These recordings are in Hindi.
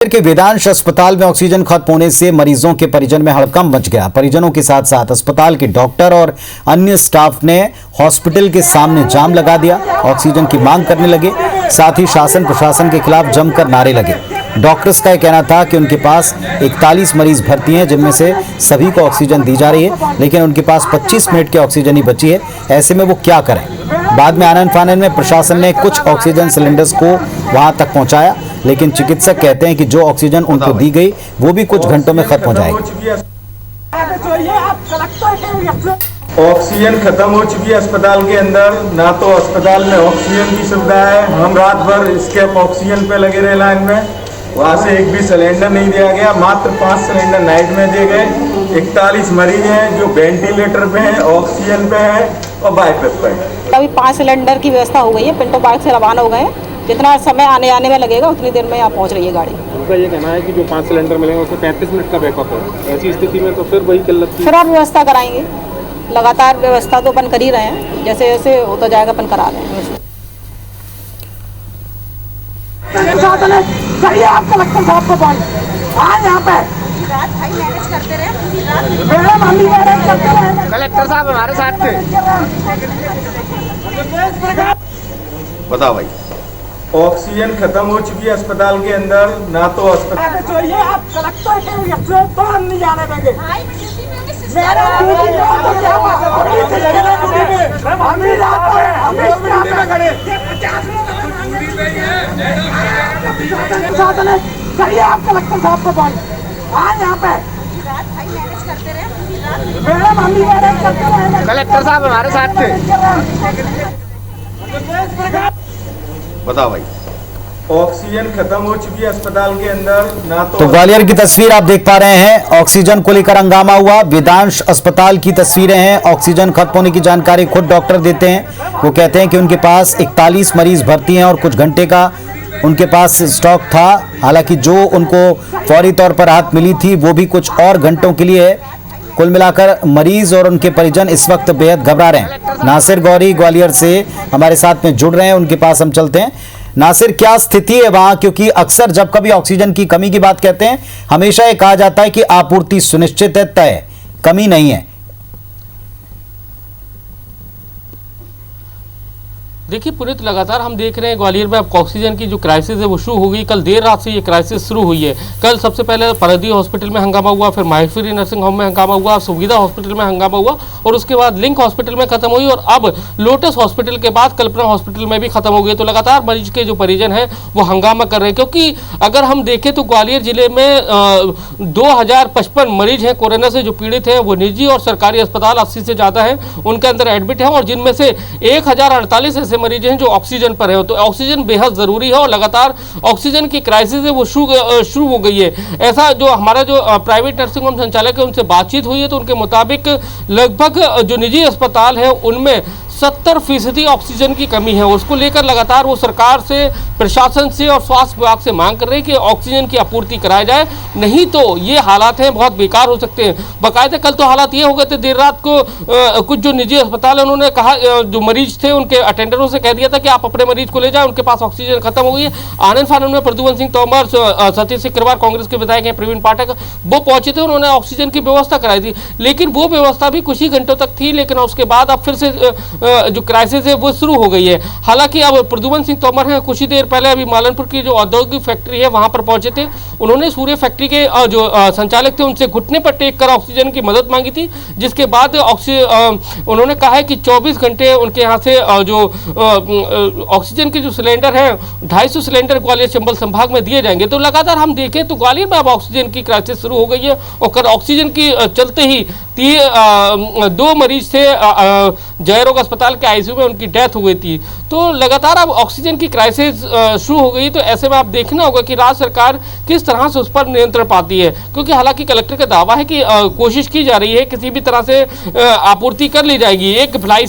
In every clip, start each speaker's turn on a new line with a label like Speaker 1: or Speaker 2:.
Speaker 1: के वेदांश अस्पताल में ऑक्सीजन खत्म होने से मरीजों के परिजन में हड़कंप मच गया। परिजनों के साथ साथ अस्पताल के डॉक्टर और अन्य स्टाफ ने हॉस्पिटल के सामने जाम लगा दिया, ऑक्सीजन की मांग करने लगे। साथ ही शासन प्रशासन के खिलाफ जमकर नारे लगे। डॉक्टर्स का यह कहना था कि उनके पास 41 मरीज भर्ती हैं, जिनमें से सभी को ऑक्सीजन दी जा रही है, लेकिन उनके पास 25 मिनट की ऑक्सीजन ही बची है। ऐसे में वो क्या करें। बाद में आनन फानन में प्रशासन ने कुछ ऑक्सीजन सिलेंडर्स को वहां तक पहुंचाया, लेकिन चिकित्सक कहते हैं कि जो ऑक्सीजन उनको दी गई वो भी कुछ घंटों में खत्म हो जाएगी।
Speaker 2: ऑक्सीजन खत्म हो चुकी है अस्पताल के अंदर। ना तो अस्पताल में ऑक्सीजन की सुविधा है। हम रात भर स्केप ऑक्सीजन पे लगे रहे लाइन में, वहाँ से एक भी सिलेंडर नहीं दिया गया। मात्र 5 सिलेंडर नाइट में दिए गए। 41 मरीज हैं जो वेंटिलेटर पे हैं, ऑक्सीजन पे हैं और बाईपेप पे हैं।
Speaker 3: अभी 5 सिलेंडर की व्यवस्था हो गई है। पिंटो बाइक से रवाना हो गए हैं। जितना समय आने में लगेगा उतनी देर में यहाँ पहुँच रही है गाड़ी।
Speaker 4: उनका ये कहना है कि जो 5 सिलेंडर मिलेंगे उसमें 35 मिनट का बैकअप है। ऐसी स्थिति में तो फिर वही किल्लत
Speaker 3: फिर और व्यवस्था कराएंगे। लगातार व्यवस्था तो अपन कर ही रहे हैं, जैसे जैसे होता जाएगा अपन करा रहे हैं।
Speaker 5: आप कलेक्टर साहब को बोल यहाँ पे
Speaker 6: रात भाई मैनेज करते रहे पूरी रात।
Speaker 5: मैडम हम भी मैनेज करते रहे।
Speaker 4: कलेक्टर साहब हमारे साथ थे।
Speaker 2: बताओ भाई, ऑक्सीजन खत्म हो चुकी है अस्पताल के अंदर। ना तो अस्पताल
Speaker 5: आप कलेक्टर के बाहर नहीं जाने देंगे।
Speaker 6: भाई मैं ड्यूटी में भी सिस्टम
Speaker 5: आप कलेक्टर साहब को बोल यहाँ पे
Speaker 6: रात भाई मैनेज करते रहे पूरी रात।
Speaker 5: मैडम हम भी मैनेज करते रहे।
Speaker 4: कलेक्टर साहब हमारे साथ थे।
Speaker 2: बताओ भाई, ऑक्सीजन खत्म हो चुकी है अस्पताल के अंदर। ना
Speaker 1: तो ग्वालियर की तस्वीर आप देख पा रहे हैं। ऑक्सीजन को लेकर हंगामा हुआ। वेदांश अस्पताल की तस्वीरें हैं। ऑक्सीजन खत्म होने की जानकारी खुद डॉक्टर देते हैं। वो कहते हैं कि उनके पास 41 मरीज भर्ती हैं और कुछ घंटे का उनके पास स्टॉक था। हालांकि जो उनको फौरी तौर पर राहत मिली थी वो भी कुछ और घंटों के लिए है। कुल मिलाकर मरीज और उनके परिजन इस वक्त बेहद घबरा रहे हैं। नासिर गौरी ग्वालियर से हमारे साथ में जुड़ रहे हैं, उनके पास हम चलते हैं। नासिर, क्या स्थिति है वहां? क्योंकि अक्सर जब कभी ऑक्सीजन की कमी की बात कहते हैं, हमेशा ये कहा जाता है कि आपूर्ति सुनिश्चित है, तय, कमी नहीं है।
Speaker 7: देखिए पुनीत, लगातार हम देख रहे हैं ग्वालियर में अब ऑक्सीजन की जो क्राइसिस है वो शुरू हो गई। कल देर रात से ये क्राइसिस शुरू हुई है। कल सबसे पहले परदी हॉस्पिटल में हंगामा हुआ, फिर माहेश्वरी नर्सिंग होम में हंगामा हुआ, सुविधा हॉस्पिटल में हंगामा हुआ और उसके बाद लिंक हॉस्पिटल में खत्म हुई और अब लोटस हॉस्पिटल के बाद कल्पना हॉस्पिटल में भी खत्म हो गई। तो लगातार मरीज के जो परिजन हैं वो हंगामा कर रहे हैं, क्योंकि अगर हम देखें तो ग्वालियर जिले में 2055 मरीज हैं कोरोना से जो पीड़ित हैं। वो निजी और सरकारी अस्पताल 80 से ज़्यादा हैं उनके अंदर एडमिट हैं और जिनमें से 1048 ऐसे मरीज हैं जो ऑक्सीजन पर है। तो ऑक्सीजन बेहद जरूरी है और लगातार ऑक्सीजन की क्राइसिस है वो शुरू हो गई है। ऐसा जो हमारा जो प्राइवेट नर्सिंग होम संचालक है उनसे बातचीत हुई है तो उनके मुताबिक लगभग जो निजी अस्पताल है उनमें 70% ऑक्सीजन की कमी है। उसको लेकर लगातार वो सरकार से, प्रशासन से और स्वास्थ्य विभाग से मांग कर रहे हैं कि ऑक्सीजन की आपूर्ति कराई जाए, नहीं तो ये हालात हैं बहुत बेकार हो सकते हैं। बाकायदा कल तो हालात ये हो गए थे, देर रात को कुछ जो निजी अस्पताल है उन्होंने कहा, जो मरीज थे उनके अटेंडरों से कह दिया था कि आप अपने मरीज को ले जाए, उनके पास ऑक्सीजन खत्म हो गई है। आनंद फानन में प्रद्युमन सिंह तोमर, सतीश सिकरवार, कांग्रेस के विधायक हैं प्रवीण पाठक, वो पहुंचे थे, उन्होंने ऑक्सीजन की व्यवस्था कराई थी। लेकिन वो व्यवस्था भी कुछ ही घंटों तक थी, लेकिन उसके बाद अब फिर से जो क्राइसिस है वो शुरू हो गई है। हालांकि अब प्रद्युमन सिंह तोमर हैं, कुछ ही देर पहले अभी मालनपुर की जो औद्योगिक फैक्ट्री है वहां पर पहुंचे थे। उन्होंने सूर्य फैक्ट्री के जो संचालक थे उनसे घुटने पर टेक कर ऑक्सीजन की मदद मांगी थी, जिसके बाद उन्होंने कहा है कि 24 घंटे उनके यहाँ से जो ऑक्सीजन के जो सिलेंडर है 250 सिलेंडर ग्वालियर चंबल संभाग में दिए जाएंगे। तो लगातार हम देखें तो ग्वालियर में अब ऑक्सीजन की क्राइसिस शुरू हो गई है और ऑक्सीजन की चलते ही 2 मरीज थे जयरोग अस्पताल के आईसीयू में, उनकी डेथ हो गई थी। तो लगातार अब ऑक्सीजन की क्राइसिस शुरू हो गई। तो ऐसे में आप देखना होगा कि राज्य सरकार किस तरह से उस पर नियंत्रण पाती है, क्योंकि हालांकि कलेक्टर का दावा है कि कोशिश की जा रही है, किसी भी तरह से आपूर्ति कर ली जाएगी। एक भिलाई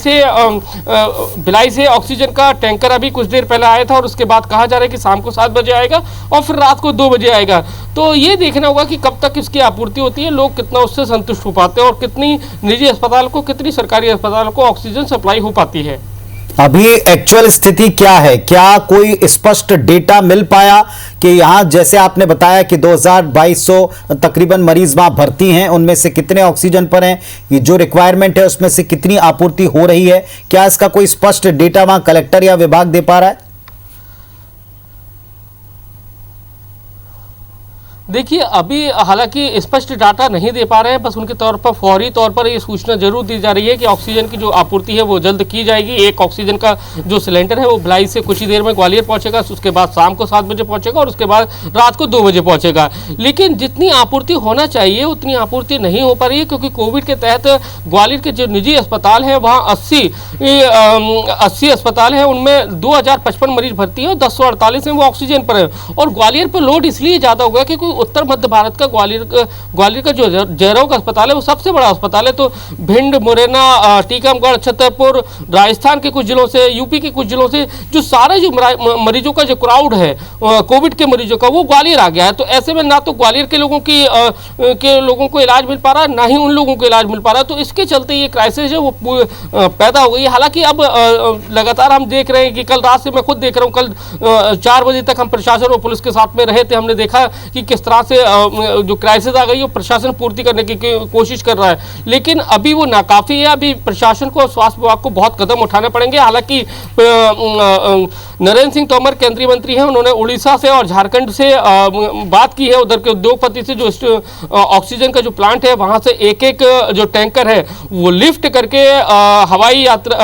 Speaker 7: से ऑक्सीजन का टैंकर अभी कुछ देर पहले आया था और उसके बाद कहा जा रहा है कि शाम को 7 बजे आएगा और फिर रात को 2 बजे आएगा। तो ये देखना होगा कि कब तक इसकी आपूर्ति होती है, लोग कितना उससे संतुष्ट हो पाते हैं और कितनी निजी अस्पताल को, कितनी सरकारी अस्पताल को ऑक्सीजन सप्लाई हो पाती है।
Speaker 1: अभी एक्चुअल स्थिति क्या है? क्या कोई स्पष्ट डेटा मिल पाया कि यहाँ जैसे आपने बताया कि 2200 तकरीबन मरीज वहां भर्ती हैं, उनमें से कितने ऑक्सीजन पर हैं, ये जो रिक्वायरमेंट है उसमें से कितनी आपूर्ति हो रही है? क्या इसका कोई स्पष्ट डेटा वहां कलेक्टर या विभाग दे पा रहा है?
Speaker 7: देखिए, अभी हालांकि स्पष्ट डाटा नहीं दे पा रहे हैं, बस उनके तौर पर फौरी तौर पर ये सूचना जरूर दी जा रही है कि ऑक्सीजन की जो आपूर्ति है वो जल्द की जाएगी। एक ऑक्सीजन का जो सिलेंडर है वो भिलाई से कुछ ही देर में ग्वालियर पहुंचेगा, उसके बाद शाम को 7 बजे पहुंचेगा और उसके बाद रात को 2 बजे पहुंचेगा। लेकिन जितनी आपूर्ति होना चाहिए उतनी आपूर्ति नहीं हो पा रही है, क्योंकि कोविड के तहत ग्वालियर के जो निजी अस्पताल है वहाँ 80 अस्पताल है, उनमें 2055 मरीज भर्ती है और 1048 में वो ऑक्सीजन पर है। और ग्वालियर पर लोड इसलिए ज़्यादा हो गया क्योंकि उत्तर मध्य भारत का ग्वालियर का जो जयरोग अस्पताल है वो सबसे बड़ा अस्पताल है। तो भिंड, मुरैना, टीकमगढ़, छतरपुर, राजस्थान के कुछ जिलों से, यूपी के कुछ जिलों से जो सारे जो मरीजों का जो क्राउड है कोविड के मरीजों का वो ग्वालियर आ गया है। तो ऐसे में ना तो ग्वालियर के लोगों को इलाज मिल पा रहा है, ना ही उन लोगों को इलाज मिल पा रहा है। तो इसके चलते ये क्राइसिस है वो पैदा हो गई। हालांकि अब लगातार हम देख रहे हैं कि कल रात से मैं खुद देख रहा हूँ, कल 4 बजे तक हम प्रशासन और पुलिस के साथ में रहे थे। हमने देखा कि किस तरह से जो क्राइसिस आ गई वो प्रशासन पूर्ति करने की कोशिश कर रहा है, लेकिन अभी वो नाकाफी है। अभी प्रशासन को और स्वास्थ्य विभाग को बहुत कदम उठाने पड़ेंगे। हालांकि नरेंद्र सिंह तोमर केंद्रीय मंत्री हैं, उन्होंने उड़ीसा से और झारखंड से बात की है, उधर के उद्योगपति से जो ऑक्सीजन का जो प्लांट है वहां से एक जो टैंकर है वो लिफ्ट करके हवाई यात्रा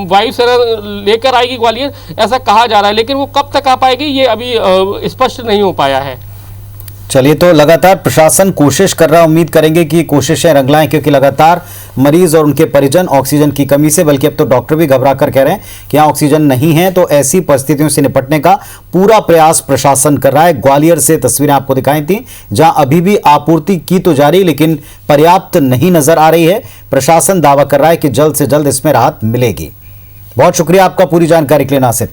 Speaker 7: वायुसेना लेकर आएगी ग्वालियर, ऐसा कहा जा रहा है। लेकिन वो कब तक आ पाएगी ये अभी स्पष्ट नहीं हो पाया है।
Speaker 1: चलिए, तो लगातार प्रशासन कोशिश कर रहा है, उम्मीद करेंगे कि कोशिशें रंग लाएं, क्योंकि लगातार मरीज और उनके परिजन ऑक्सीजन की कमी से, बल्कि अब तो डॉक्टर भी घबरा कर कह रहे हैं कि यहाँ ऑक्सीजन नहीं है। तो ऐसी परिस्थितियों से निपटने का पूरा प्रयास प्रशासन कर रहा है। ग्वालियर से तस्वीरें आपको दिखाई थी जहां अभी भी आपूर्ति की तो जारी, लेकिन पर्याप्त नहीं नजर आ रही है। प्रशासन दावा कर रहा है कि जल्द से जल्द इसमें राहत मिलेगी। बहुत शुक्रिया आपका पूरी जानकारी के लिए नासिर।